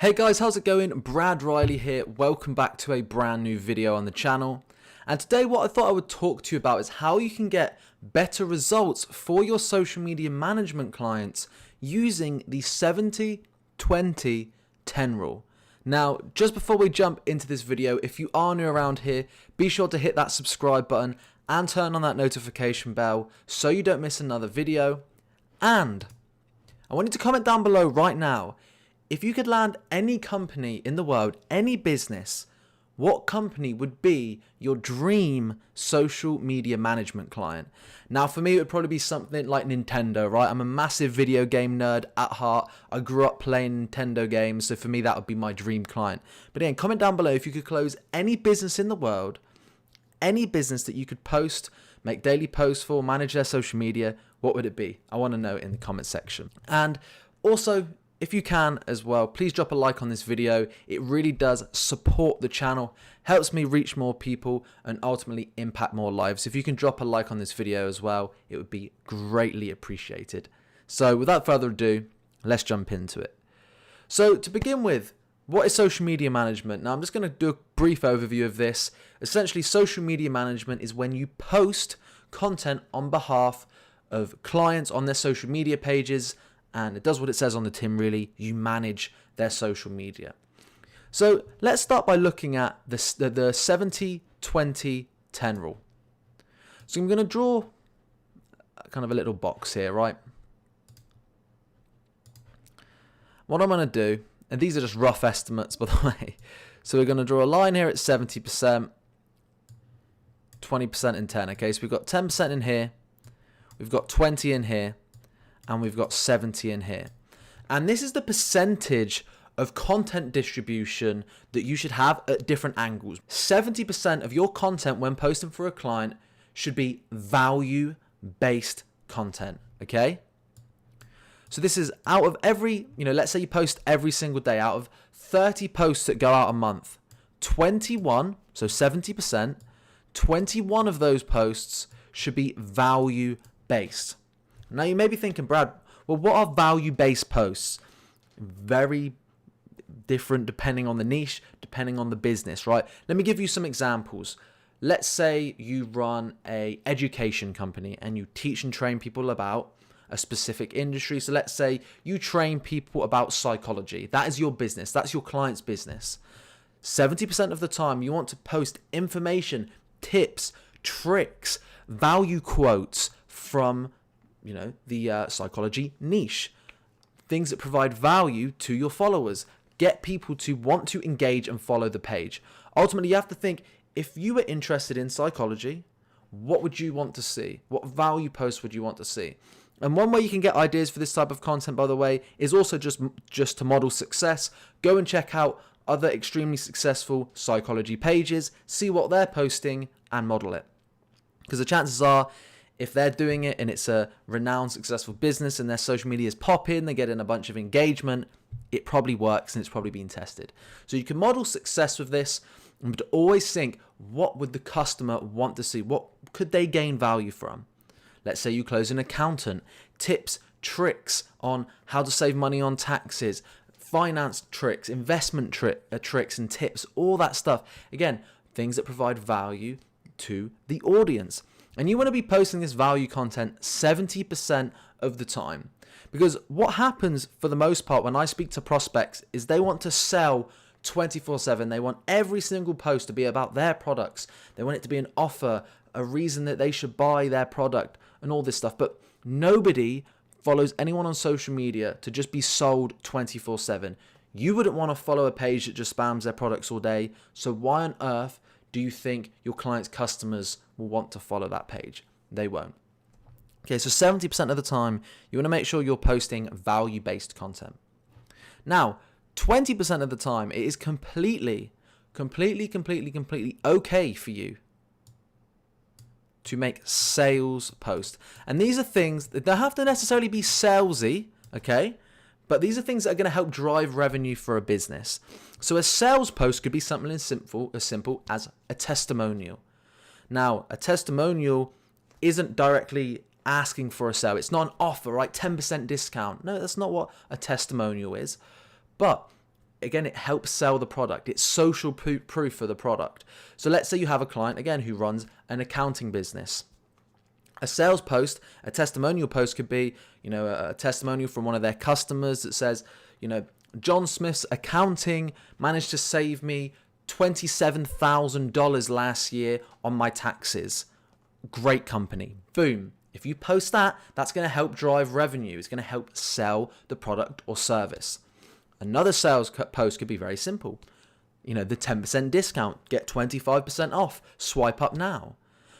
Hey guys, how's it going? Brad Riley here. Welcome back to a brand new video on the channel. And today what I thought I would talk to you about is how you can get better results for your social media management clients using the 70-20-10 rule. Now, just before we jump into this video, if you are new around here, be sure to hit that subscribe button and turn on that notification bell so you don't miss another video. And I want you to comment down below right now, if you could land any company in the world, any business, what company would be your dream social media management client? Now, for me, it would probably be something like Nintendo, right? I'm a massive video game nerd at heart. I grew up playing Nintendo games, so for me, that would be my dream client. But again, comment down below if you could close any business in the world, any business that you could post, make daily posts for, manage their social media, what would it be? I want to know in the comment section. And also, if you can as well, please drop a like on this video. It really does support the channel, helps me reach more people and ultimately impact more lives. If you can drop a like on this video as well, it would be greatly appreciated. So without further ado, let's jump into it. So to begin with, what is social media management? Now I'm just going to do a brief overview of this. Essentially, social media management is when you post content on behalf of clients on their social media pages, and it does what it says on the tin, really. You manage their social media. So let's start by looking at the 70-20-10 rule. So I'm going to draw kind of a little box here, right? What I'm going to do, and these are just rough estimates, by the way. So we're going to draw a line here at 70%, 20% in 10. Okay, so we've got 10% in here, we've got 20 in here, and we've got 70 in here. And this is the percentage of content distribution that you should have at different angles. 70% of your content when posting for a client should be value-based content, okay? So this is out of every, let's say you post every single day, out of 30 posts that go out a month, 21, so 70%, 21 of those posts should be value-based. Now you may be thinking, Brad, well, what are value-based posts? Very different depending on the niche, depending on the business, right? Let me give you some examples. Let's say you run an education company and you teach and train people about a specific industry. So let's say you train people about psychology. That is your business. That's your client's business. 70% of the time you want to post information, tips, tricks, value quotes from the psychology niche. Things that provide value to your followers. Get people to want to engage and follow the page. Ultimately, you have to think, if you were interested in psychology, what would you want to see? What value posts would you want to see? And one way you can get ideas for this type of content, by the way, is also just to model success. Go and check out other extremely successful psychology pages, see what they're posting and model it. Because the chances are, if they're doing it and it's a renowned successful business and their social media is popping, they get in a bunch of engagement, it probably works and it's probably been tested. So you can model success with this, but always think, what would the customer want to see? What could they gain value from? Let's say you close an accountant, tips, tricks on how to save money on taxes, finance tricks, investment tricks and tips, all that stuff. Again, things that provide value to the audience. And you want to be posting this value content 70% of the time. Because what happens for the most part when I speak to prospects is they want to sell 24/7. They want every single post to be about their products. They want it to be an offer, a reason that they should buy their product and all this stuff. But nobody follows anyone on social media to just be sold 24/7. You wouldn't want to follow a page that just spams their products all day. So why on earth do you think your client's customers will want to follow that page? They won't. Okay, so 70% of the time, you want to make sure you're posting value-based content. Now, 20% of the time, it is completely okay for you to make sales posts. And these are things that don't have to necessarily be salesy, okay? But these are things that are going to help drive revenue for a business. So a sales post could be something as simple as a testimonial. Now, a testimonial isn't directly asking for a sale. It's not an offer, right? 10% discount. No, that's not what a testimonial is. But again, it helps sell the product. It's social proof for the product. So let's say you have a client, again, who runs an accounting business. A sales post, a testimonial post could be, a testimonial from one of their customers that says, John Smith's accounting managed to save me $27,000 last year on my taxes. Great company. Boom. If you post that, that's going to help drive revenue. It's going to help sell the product or service. Another sales post could be very simple. The 10% discount, get 25% off, swipe up now.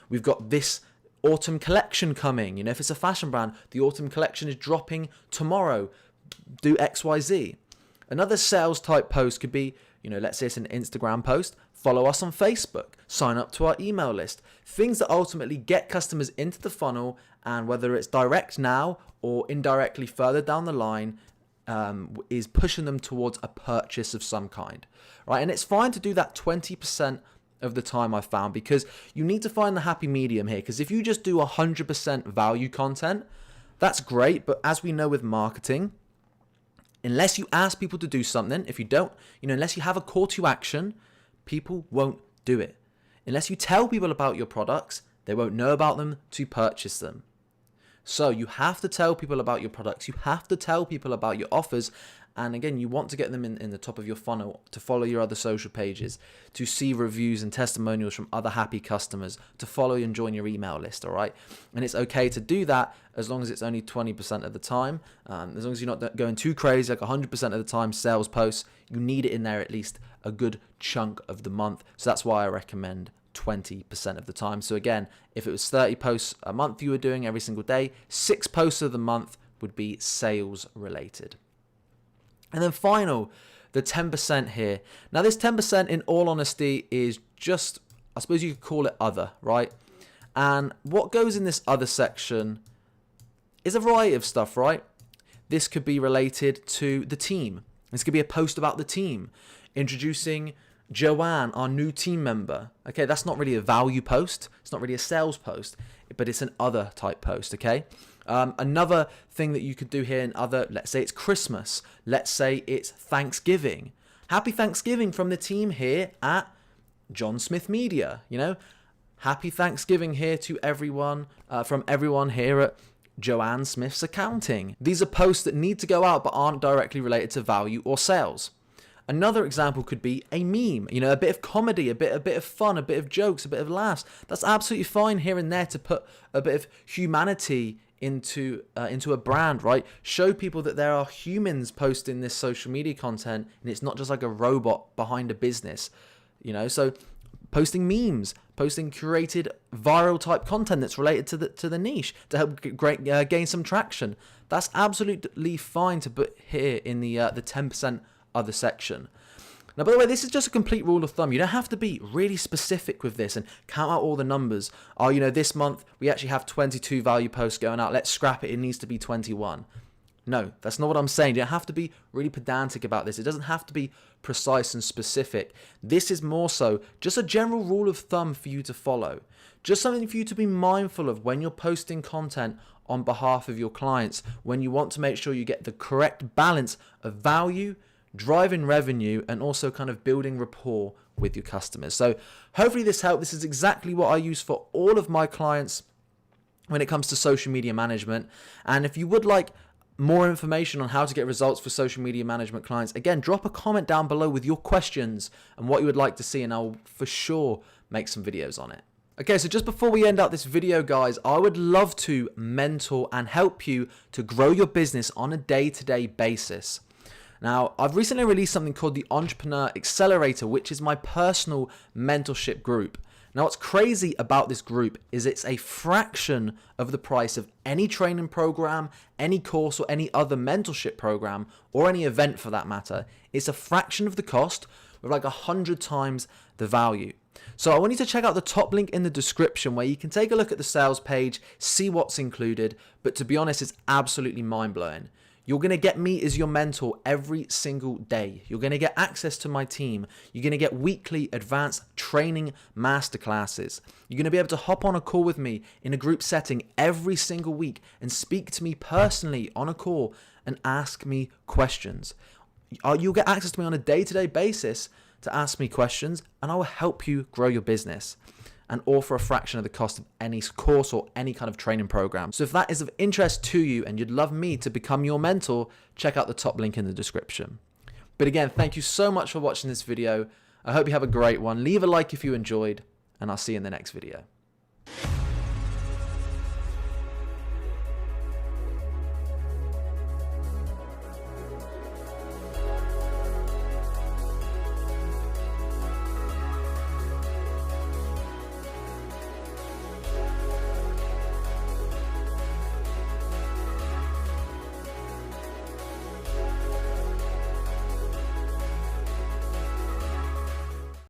We've got this autumn collection coming. If it's a fashion brand, the autumn collection is dropping tomorrow. Do XYZ. Another sales type post could be, let's say it's an Instagram post, follow us on Facebook, sign up to our email list. Things that ultimately get customers into the funnel, and whether it's direct now or indirectly further down the line, is pushing them towards a purchase of some kind, right? And it's fine to do that 20% of the time, I've found, because you need to find the happy medium here. Because if you just do 100% value content, that's great. But as we know with marketing, unless you ask people to do something, if you don't, unless you have a call to action, people won't do it. Unless you tell people about your products, they won't know about them to purchase them. So you have to tell people about your products. You have to tell people about your offers. And again, you want to get them in the top of your funnel, to follow your other social pages, to see reviews and testimonials from other happy customers, to follow and join your email list, all right? And it's okay to do that as long as it's only 20% of the time. As long as you're not going too crazy, like 100% of the time sales posts, you need it in there at least a good chunk of the month. So that's why I recommend 20% of the time. So again, if it was 30 posts a month you were doing every single day, 6 posts of the month would be sales related. And then final, the 10% here. Now this 10%, in all honesty, is just, I suppose you could call it other, right? And what goes in this other section is a variety of stuff, right? This could be related to the team. This could be a post about the team, introducing Joanne, our new team member. Okay, that's not really a value post. It's not really a sales post, but it's an other type post, okay? Another thing that you could do here in other, let's say it's Christmas. Let's say it's Thanksgiving. Happy Thanksgiving from the team here at John Smith Media. Happy Thanksgiving here to everyone, from everyone here at Joanne Smith's Accounting. These are posts that need to go out but aren't directly related to value or sales. Another example could be a meme, a bit of comedy, a bit of fun, a bit of jokes, a bit of laughs. That's absolutely fine here and there to put a bit of humanity into a brand, right? Show people that there are humans posting this social media content, and it's not just like a robot behind a business, So posting memes, posting curated viral type content that's related to the niche to help gain some traction. That's absolutely fine to put here in the 10% other section. Now, by the way, this is just a complete rule of thumb. You don't have to be really specific with this and count out all the numbers. Oh, this month we actually have 22 value posts going out. Let's scrap it. It needs to be 21. No, that's not what I'm saying. You don't have to be really pedantic about this. It doesn't have to be precise and specific. This is more so just a general rule of thumb for you to follow. Just something for you to be mindful of when you're posting content on behalf of your clients, when you want to make sure you get the correct balance of value, driving revenue, and also kind of building rapport with your customers. So hopefully this helped. This is exactly what I use for all of my clients when it comes to social media management. And if you would like more information on how to get results for social media management clients, again, drop a comment down below with your questions and what you would like to see, and I'll for sure make some videos on it. Okay, so just before we end out this video, guys, I would love to mentor and help you to grow your business on a day-to-day basis. Now, I've recently released something called the Entrepreneur Accelerator, which is my personal mentorship group. Now, what's crazy about this group is it's a fraction of the price of any training program, any course, or any other mentorship program, or any event for that matter. It's a fraction of the cost with like 100 times the value. So I want you to check out the top link in the description where you can take a look at the sales page, see what's included. But to be honest, it's absolutely mind-blowing. You're going to get me as your mentor every single day. You're going to get access to my team. You're going to get weekly advanced training masterclasses. You're going to be able to hop on a call with me in a group setting every single week and speak to me personally on a call and ask me questions. you'll get access to me on a day-to-day basis to ask me questions, and I will help you grow your business, and all for a fraction of the cost of any course or any kind of training program. So if that is of interest to you and you'd love me to become your mentor, check out the top link in the description. But again, thank you so much for watching this video. I hope you have a great one. Leave a like if you enjoyed, and I'll see you in the next video.